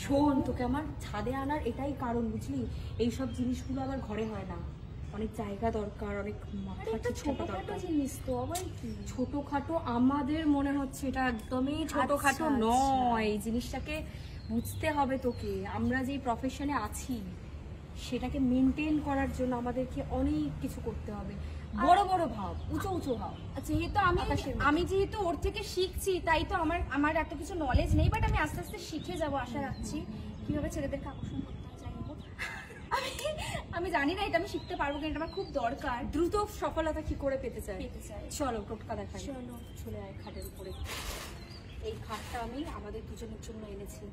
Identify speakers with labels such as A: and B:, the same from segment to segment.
A: শোন, তোকে আমার ছাদে আনার এটাই কারণ, বুঝলি? এইসব জিনিসগুলো আবার ঘরে হয় না, অনেক জায়গা দরকার, অনেক ছোটখাটো জিনিস তো আবার ছোটখাটো। আমাদের মনে হচ্ছে এটা একদমই ছোটখাটো নয়, এই জিনিসটাকে বুঝতে হবে তোকে। আমরা যেই প্রফেশনে আছি সেটাকে মেনটেন করার জন্য আমাদেরকে অনেক কিছু করতে হবে। বড় বড় ভাব, উঁচু উঁচু ভাব।
B: যেহেতু আমি যেহেতু ওর থেকে শিখছি, তাই তো আমার এত কিছু নলেজ নেই, বাট আমি আস্তে আস্তে শিখে যাবো আশা রাখছি কিভাবে ছেলেদেরকে আকর্ষণ করতে হয়। যাই হোক, আমি জানি না এটা আমি শিখতে পারবো কিনা, এটা আমার খুব দরকার।
A: দ্রুত সফলতা কি করে পেতে চাই? চলো টোটকা দেখাই।
B: চলো
A: চলে আয় খাটের উপরে। এই খাটটা আমি আমাদের দুজনের জন্য এনেছি।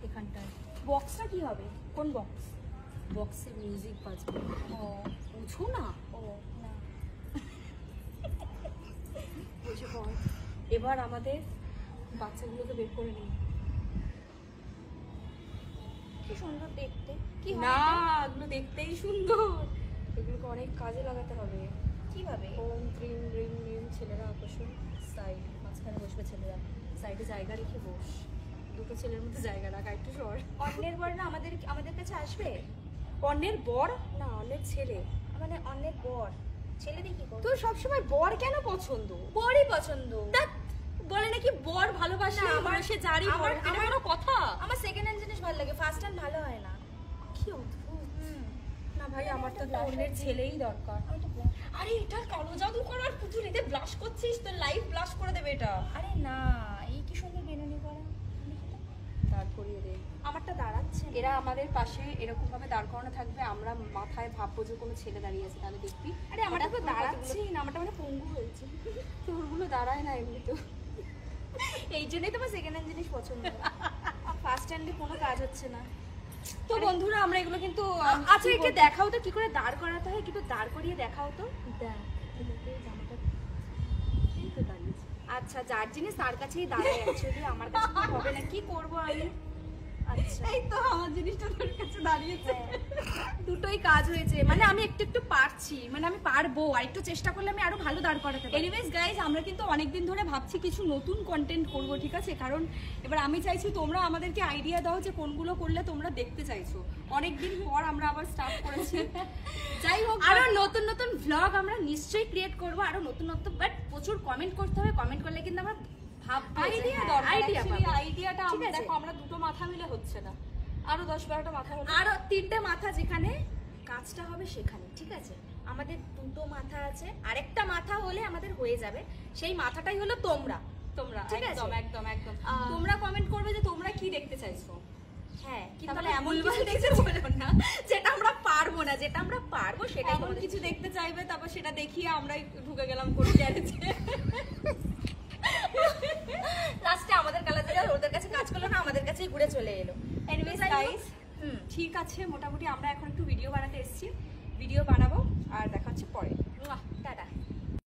A: এখানটায়
B: বক্সটা কি হবে?
A: কোন বক্স? বক্সে মিউজিক বাজবে।
B: ও
A: বুঝো না?
B: ও না,
A: বুঝে পড়। এবার আমাদের বাচ্চাগুলোকে বের করে নিই।
B: কি সুন্দর দেখতে। কি
A: না, এগুলো দেখতেই সুন্দর, এগুলোকে অনেক কাজে লাগাতে হবে।
B: কিভাবে?
A: ওম ক্রিম রিম রিম, ছেলেরা আকর্ষণ। সাইড মাঝখানে বসবে ছেলেরা, সাইডে জায়গা রেখে বস। দুটো ছেলের মধ্যে জায়গা রাখা, একটু সর।
B: অন্যের বর না আমাদের কাছে আসবে?
A: অন্যের বর না, অন্যের ছেলে।
B: মানে অন্যের বর, ছেলে দিয়ে কি করবো?
A: তোর সবসময় বর কেন পছন্দ?
B: বরই পছন্দ।
A: বলে নাকি বর ভালোবাসে, আমার সে জারি বর। এটা কোনো কথা?
B: আমার সেকেন্ড হ্যান্ড জিনিস ভালো লাগে, ফার্স্ট হ্যান্ড ভালো হয় না।
A: কি অদ্ভুত। না ভাই, আমার তো অন্যের ছেলেই দরকার। আরে এটা কালো জাদু করার পুতুল, এতে ব্লাশ করছিস, তোর লাইফ ব্লাশ করে দেবে এটা।
B: আরে না, এই কি সুন্দর বেনুনি করা।
A: তারপরে দে,
B: আমারটা দাঁড়াচ্ছে।
A: এরা আমাদের পাশে এরকম ভাবে দাঁড় করানো থাকবে, আমরা মাথায় ভাববো যে কোনো ছেলে দাঁড়িয়ে আছে, তাহলে দেখবি।
B: আরে আমারটা তো দাঁড়াচ্ছেই না, আমারটা মানে পঙ্গু হয়েছে।
A: তোরগুলো দাঁড়ায় না এমনি তো।
B: এই জন্যই তোমার সেকেন্ড হ্যান্ড জিনিস পছন্দ, ফার্স্ট হ্যান্ডে কোনো কাজ হচ্ছে না।
A: তো বন্ধুরা, আমরা এগুলো কিন্তু
B: আচ্ছা, একে দেখাও তো কি করে দাঁড় করাতে হয়, কিন্তু দাঁড় করিয়ে দেখাও তো। আচ্ছা, যার জিনিস তার কাছেই দাঁড়ায়, অ্যাকচুয়ালি আমার কাছে হবে না, কি করবো আমি? আচ্ছা,
A: এই তো আমার জিনিসটা তোর কাছে দাঁড়িয়েছে।
B: দুটোই কাজ হয়েছে, মানে আমি একটু পারছি, মানে আমি পারবো, আর একটু চেষ্টা করলে আমি আরো ভালো দাঁড় করাতে পারবো।
A: এনিওয়েজ গাইজ, আমরা কিন্তু অনেকদিন ধরে ভাবছি কিছু নতুন কন্টেন্ট করব, ঠিক আছে? কারণ এবার আমি চাইছি তোমরা আমাদেরকে আইডিয়া দাও যে কোনগুলো করলে তোমরা দেখতে চাইছো। অনেকদিন পর আমরা আবার স্টার্ট করেছি। যাই হোক,
B: আরো নতুন নতুন ভ্লগ আমরা নিশ্চয়ই ক্রিয়েট করবো, আরো নতুন নতুন, বাট প্রচুর কমেন্ট করতে হবে। কমেন্ট করলে কিন্তু আমরা
A: আইডিয়া দরকার। আইডিয়াটা আমরা দেখো, আমরা দুটো মাথা মিলে হচ্ছে না, আরো 10-12টা মাথা হলে,
B: আরো 3টে মাথা, যেখানে কাজটা হবে সেখানে, ঠিক আছে? আমাদের 2টো মাথা আছে, আরেকটা মাথা হলে আমাদের হয়ে যাবে। সেই মাথাটাই হলো তোমরা।
A: একদম একদম একদম তোমরা কমেন্ট করবে যে তোমরা কি দেখতে চাইছো।
B: হ্যাঁ, কিন্তু
A: তাহলে
B: এমন
A: এমন
B: কিছু দেখতে বলো না যেটা আমরা পারবো না, যেটা আমরা পারবো সেটাই
A: এমন কিছু দেখতে চাইবে, তারপর সেটা দেখিয়ে আমরাই ঢুকে গেলাম কোন গ্যারেজে।
B: লাস্টে আমাদের কালার ওদের কাছে কাজ করলো না, আমাদের কাছেই ঘুরে চলে এলো।
A: এনিওয়েজ গাইস, ঠিক আছে, মোটামুটি আমরা এখন একটু ভিডিও বানাতে এসেছি, ভিডিও বানাবো, আর দেখা হচ্ছে পরে।
B: টাটা।